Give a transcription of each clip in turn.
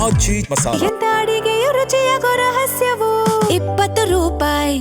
ಆಚಿ ಮಸಾಲ. ಎಂತ ಅಡಿಗೆಯ ರುಚಿಯಾಗೋ ರಹಸ್ಯವು 20 ರೂಪಾಯಿ.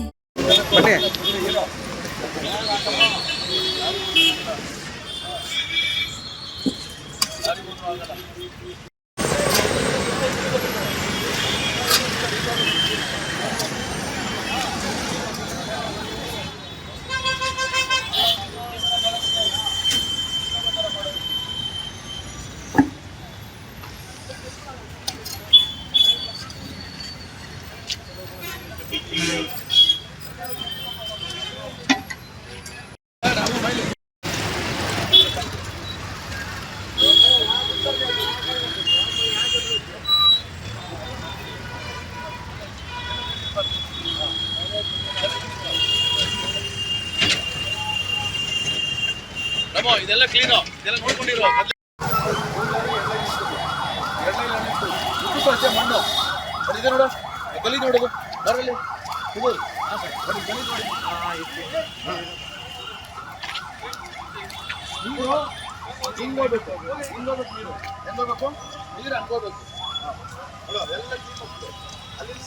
ಇದೆಲ್ಲ ಕ್ಲೀನು, ಇದೆಲ್ಲ ನೋಡ್ಕೊಂಡಿರೋ ಮಣ್ಣು ಇದೆ ನೋಡು, ಗಲಿ ನೋಡೋದು ಬರಲಿ ನೀರು ಹಿಂಗೋಗ್ಬೇಕು, ಹಿಂಗೋಗ್ಬೇಕು ನೀರು ಹೆಂಗೋಗ್ಬೇಕು, ನೀರು ಹಂಗೋಗ್ಬೇಕು. ಎಲ್ಲ ಅಲ್ಲಿಂದ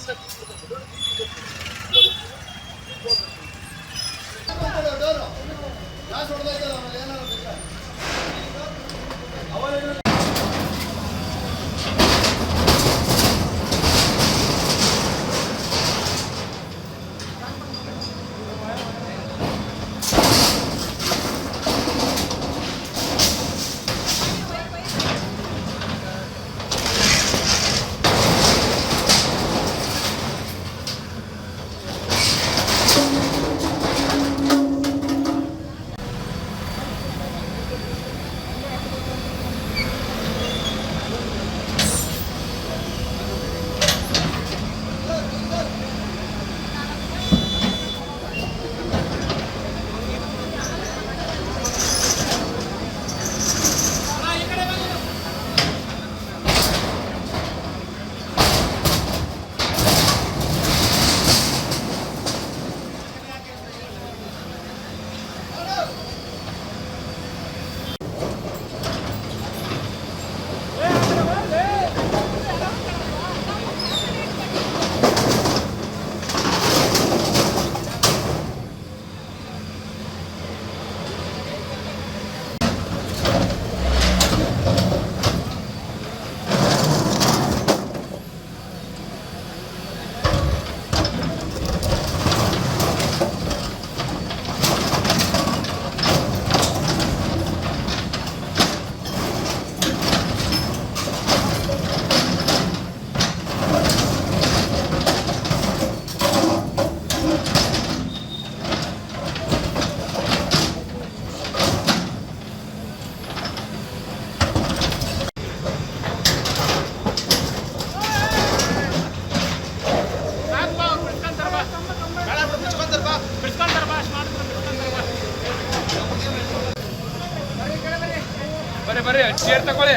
ಬರ್ರಿ ಚೇರ್ ತಗೊಳ್ಳಿ.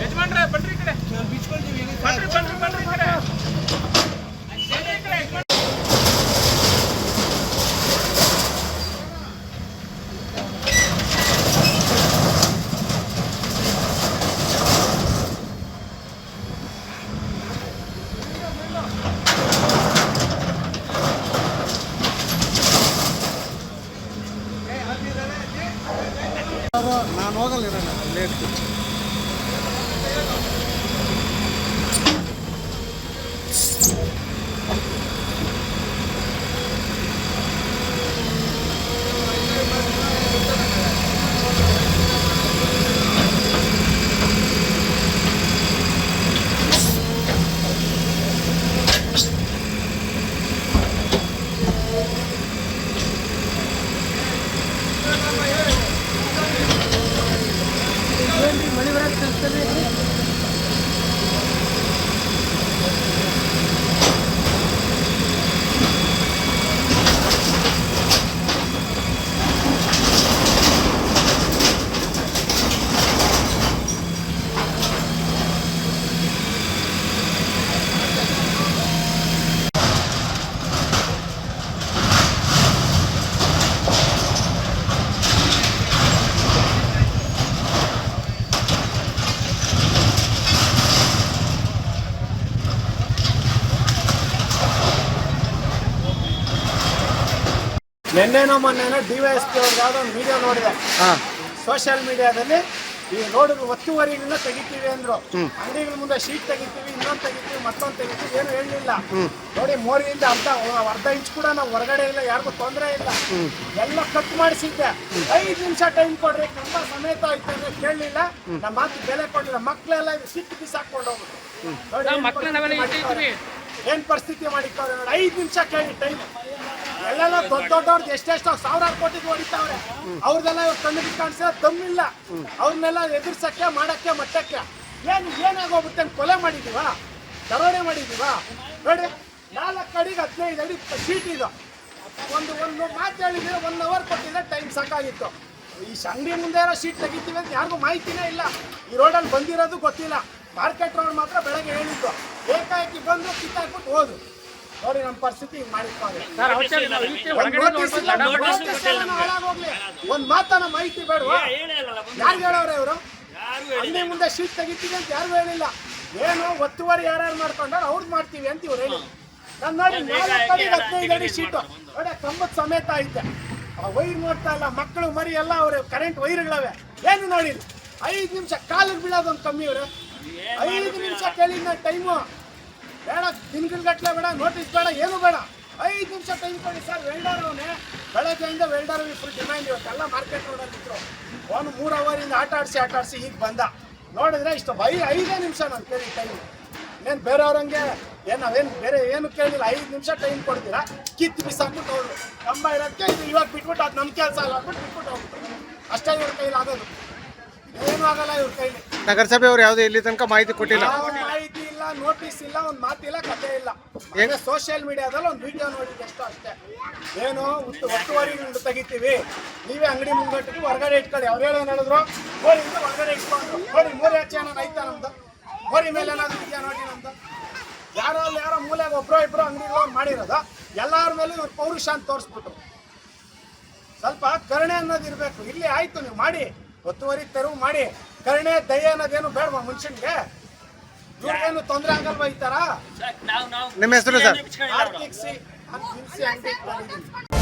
ಯಜಮಾನ್ರೆ ಬನ್ರಿ ಈ ಕಡೆ, ಬನ್ರಿ ಬನ್ರಿ ಬನ್ರಿ ಈ ಕಡೆ. ನಾನು ಹೋಗಲ್ಲ ಲೇಟ್. ನಿನ್ನೆನೋ ಮೊನ್ನೆನೋ DYSP ಅವ್ರದ್ದು ಯಾವುದೋ ಒಂದು ವಿಡಿಯೋ ನೋಡಿದೆ ಹಾಂ ಸೋಷಿಯಲ್ ಮೀಡಿಯಾದಲ್ಲಿ. ಈ ರೋಡ್ ಒತ್ತುವರಿಗಳನ್ನ ತೆಗಿತೀವಿ ಅಂದ್ರು. ಅಂಗಡಿಗಳ ಮುಂದೆ ಶೀಟ್ ತೆಗಿತೀವಿ, ಇನ್ನೊಂದು ತೆಗಿತೀವಿ, ಮತ್ತೊಂದು ತೆಗಿತೀವಿ, ಏನು ಹೇಳಲಿಲ್ಲ. ನೋಡಿ ಮೋರಿಯಿಂದ ಅರ್ಧ ಇಂಚ್ ಕೂಡ ನಾವು ಹೊರಗಡೆ ಇಲ್ಲ, ಯಾರಿಗೂ ತೊಂದರೆ ಇಲ್ಲ. ಎಲ್ಲ ಕಟ್ ಮಾಡಿಸಿದ್ದೆ. 5 ನಿಮಿಷ ಟೈಮ್ ಕೊಡ್ರಿ, ಕಂಬ ಸಮೇತ ಆಯ್ತು ಅಂದ್ರೆ ಕೇಳಲಿಲ್ಲ. ನಮ್ಮ ಮಾತು ಬೆಲೆ ಕೊಡಲಿಲ್ಲ. ಮಕ್ಕಳೆಲ್ಲ ಸಿಟ್ಟು ಬಿಸಾಕೊಂಡು ಹೋಗ್ಬಿಟ್ಟು ನೋಡಿ ಏನ್ ಪರಿಸ್ಥಿತಿ ಮಾಡಿಕ್ಕವ್ರೆ ನೋಡಿ. 5 ನಿಮಿಷ ಕೇಳಿ ಟೈಮ್. ಎಲ್ಲೆಲ್ಲ ದೊಡ್ಡವ್ರದ್ದು ಎಷ್ಟೆಷ್ಟೋ ಸಾವಿರಾರು ಕೋಟಿ ಹೊಡಿತಾವ್ರೆ. ಅವ್ರದೆಲ್ಲ ಇವ್ರು ಕಣ್ಣಿಗೆ ಕಾಣಿಸೋ ದಮ್ಮಿಲ್ಲ. ಅವ್ರನ್ನೆಲ್ಲ ಎದುರ್ಸಕ್ಕೆ ಮಾಡಕ್ಕೆ ಮಟ್ಟಕ್ಕೆ ಏನಾಗೋಗುತ್ತೆ ಅಂತ ಕೊಲೆ ಮಾಡಿದೀವ, ದರೋಡೆ ಮಾಡಿದೀವ. ನೋಡಿ 4 ಅಡಿಗೆ 15 ಅಡಿ ಶೀಟ್ ಇದು. ಒಂದು ಮಾತು ಹೇಳಿದ್ರೆ 1 ಅವರ್ ಕೊಟ್ಟಿದ್ರೆ ಟೈಮ್ ಸಾಕಾಗಿತ್ತು. ಈ ಅಂಗಡಿ ಮುಂದೆ ಇರೋ ಶೀಟ್ ತೆಗಿತೀವಿ ಅಂತ ಯಾರಿಗೂ ಮಾಹಿತಿನೇ ಇಲ್ಲ. ಈ ರೋಡಲ್ಲಿ ಬಂದಿರೋದು ಗೊತ್ತಿಲ್ಲ. ಮಾರ್ಕೆಟ್ ರೋಡ್ ಮಾತ್ರ ಬೆಳಗ್ಗೆ ಹೇಳಿದ್ದು. ಏಕಾಏಕಿ ಬಂದು ಕಿತ್ತಾಕ್ಬಿಟ್ಟು ಹೋದ್ರು. ನೋಡಿ ನಮ್ಮ ಪರಿಸ್ಥಿತಿ ಮಾಡಿರ್ತಾರೆ. ಒಂದ್ ಮಾತನ ಮಾಹಿತಿ ಬೇಡವಾ? ಯಾರು ಹೇಳವ್ರೆ ಇವರು? ಅಂಗಡಿ ಮುಂದೆ ಶೀಟ್ ತೆಗಿತೀವಿ ಅಂತ ಯಾರಿಗೂ ಹೇಳಿಲ್ಲ. ಏನು ಒತ್ತುವರಿ ಯಾರ್ಯಾರು ಮಾಡ್ಕೊಂಡ್ರೆ ಅವ್ರದ್ದು ಮಾಡ್ತೀವಿ ಅಂತ ಇವ್ರು ಹೇಳಿ. ನಾನು ನೋಡಿ 4 ಅಡಿ 15 ಅಡಿ ಶೀಟು ನೋಡಿ ಕಂಬದ ಸಮೇತ ಐತೆ. ಆ ವೈರ್ ನೋಡ್ತಾ ಇಲ್ಲ, ಮಕ್ಕಳು ಮರಿ ಎಲ್ಲ ಅವ್ರೆ ಕರೆಂಟ್ ವೈರ್ಗಳವೆ. ಏನು ನೋಡಿ 5 ನಿಮಿಷ ಕಾಲಿಗೆ ಬೀಳೋದೊಂದು ಕಮ್ಮಿ ಇವ್ರೆ. 5 ನಿಮಿಷ ಕೇಳಿದ ಟೈಮು ಬೇಡ, ದಿನಗಟ್ಲೆ ಬೇಡ, ನೋಟಿಸ್ ಬೇಡ, ಏನು ಬೇಡ. 5 ನಿಮಿಷ ಟೈಮ್ ಕೊಡಿ ಸರ್. ವೆಲ್ಡರ್ ಅವನೇ ಬೆಳಗ್ಗೆಯಿಂದ ವೆಲ್ಡರ್ ಫುಲ್ ಡಿಮ್ಯಾಂಡ್. ಇವತ್ತೆಲ್ಲ ಮಾರ್ಕೆಟ್ ರೋಡಲ್ಲಿ ಇದ್ರು. ಅವನು 3 ಅವರಿಂದ ಆಟ ಆಡಿಸಿ ಈಗ ಬಂದ. ನೋಡಿದ್ರೆ ಇಷ್ಟು 5 ನಿಮಿಷ ನಾನು ಕೇಳಿ ಟೈಮ್. ಏನು ಬೇರೆಯವ್ರಂಗೆ ನಾವೇನು ಬೇರೆ ಏನು ಕೇಳಿಲ್ಲ. 5 ನಿಮಿಷ ಟೈಮ್ ಕೊಡ್ತೀರಾ, ಕಿತ್ತು ಬಿಸಾಕ್ಬಿಟ್ಟು ಹೋದ್ರು. ಕಂಬ ಇರೋದಕ್ಕೆ ಇದು ಇವಾಗ ಬಿಟ್ಬಿಟ್ಟು ಅದು ನಮ್ಮ ಕೆಲಸ ಅಲ್ಲ ಅಂದ್ಬಿಟ್ಟು ಬಿಟ್ಬಿಟ್ಟು ಹೋಗ್ಬಿಟ್ಟು ಅಷ್ಟೇ ಇವ್ರ ಕೈಲಿ ಆಗೋದು. ಏನೂ ಆಗಲ್ಲ ಇವ್ರ ಕೈಲಿ. ನಗರಸಭೆ ಅವರು ಯಾವುದೇ ಇಲ್ಲಿ ತನಕ ಮಾಹಿತಿ ಕೊಟ್ಟಿಲ್ಲ. ಮಾಹಿತಿ ಇಲ್ಲ, ನೋಟಿಸ್ ಇಲ್ಲ, ಒಂದು ಮಾತಿಲ್ಲ, ಕಥೆ ಇಲ್ಲ. ಈಗ ಸೋಷಿಯಲ್ ಮೀಡಿಯಾದಲ್ಲಿ ಒಂದು ವಿಡಿಯೋ ನೋಡಿದ್ದು ಅಷ್ಟೇ. ಏನು ಒತ್ತುವರಿಗಳು ತೆಗಿತೀವಿ, ನೀವೇ ಅಂಗಡಿ ಮುಂಗಟ್ಟಿಗೆ ಹೊರಗಡೆ ಇಟ್ಕೊಳ್ಳಿ. ಅವ್ರು ಏನು ಹೇಳಿದ್ರು, ಮೋರಿಯಿಂದ ಹೊರಗಡೆ ಇಟ್ಕೊಂಡು ನೋಡಿ. ಮೋರಿ ಹಚ್ಚಿ ಏನಾದ್ರು ಐತಾ ನಮ್ದು? ಮೋರಿ ಮೇಲೆ ಏನಾದ್ರು ಇದೆಯಾ ನೋಡಿ ನಮ್ದು? ಯಾರೋ ಮೂಲೆಗೆ ಇಬ್ರು ಅಂಗಡಿಗಳು ಮಾಡಿರೋದು. ಎಲ್ಲರ ಮೇಲೂ ಇವ್ರು ಪೌರುಷ ಅಂತ ತೋರಿಸ್ಬಿಟ್ರು. ಸ್ವಲ್ಪ ಕರುಣೆ ಅನ್ನೋದು ಇರಬೇಕು. ಇಲ್ಲಿ ಆಯ್ತು ನೀವು ಮಾಡಿ, ಒತ್ತುವರಿ ತೆರವು ಮಾಡಿ, ಕರುಣೆ ದಯೆ ಅನ್ನೋದೇನು ಬೇಡವಾ ಮನುಷ್ಯನ್ಗೆ? ಇವ್ರಿಗೇನು ತೊಂದರೆ ಆಗಲ್ವಾ ಈ ತರ? ನಿಮ್ಮ ಹೆಸರು ಸರ್? ಆರ್ಥಿಕ ಅಂಗಡಿ